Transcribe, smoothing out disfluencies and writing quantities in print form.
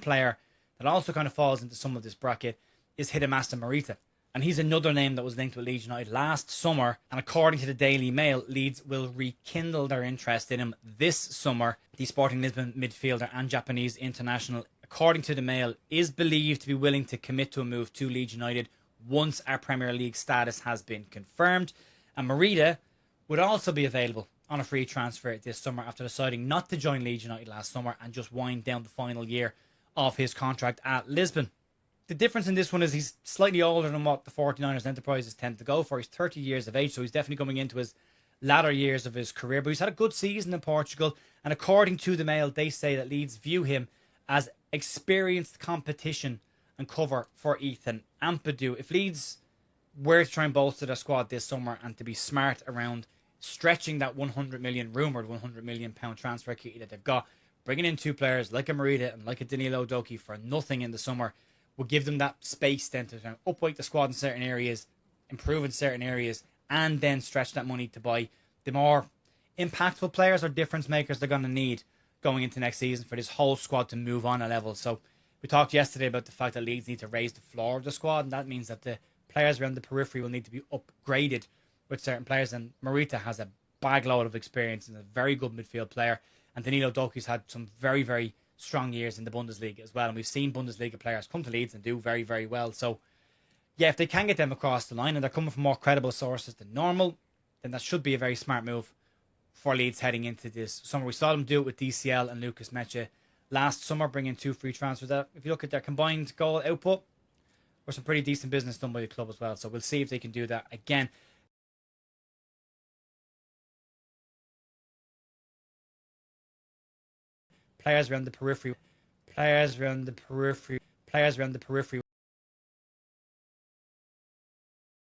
player that also kind of falls into some of this bracket is Morita. And he's another name that was linked with Leeds United last summer. And according to the Daily Mail, Leeds will rekindle their interest in him this summer. The Sporting Lisbon midfielder and Japanese international, according to the Mail, is believed to be willing to commit to a move to Leeds United once our Premier League status has been confirmed. And Morita would also be available on a free transfer this summer after deciding not to join Leeds United last summer and just wind down the final year of his contract at Lisbon. The difference in this one is he's slightly older than what the 49ers enterprises tend to go for. He's 30 years of age, so he's definitely coming into his latter years of his career. But he's had a good season in Portugal. And according to the Mail, they say that Leeds view him as experienced competition and cover for Ethan Ampadu. If Leeds were to try and bolster their squad this summer and to be smart around stretching that rumoured £100 million transfer key that they've got, bringing in two players like a Morita and like a Danilo Doekhi for nothing in the summer will give them that space then to upweight the squad in certain areas, improve in certain areas, and then stretch that money to buy the more impactful players or difference makers they're going to need going into next season for this whole squad to move on a level. So we talked yesterday about the fact that Leeds need to raise the floor of the squad, and that means that the players around the periphery will need to be upgraded with certain players. And Morita has a bag load of experience and a very good midfield player. And Danilo Doekhi's had some very, very strong years in the Bundesliga as well. And we've seen Bundesliga players come to Leeds and do very, very well. So, yeah, if they can get them across the line and they're coming from more credible sources than normal, then that should be a very smart move for Leeds heading into this summer. We saw them do it with DCL and Lucas Mecha last summer, bringing two free transfers. If you look at their combined goal output, or some pretty decent business done by the club as well. So we'll see if they can do that again. Players around the periphery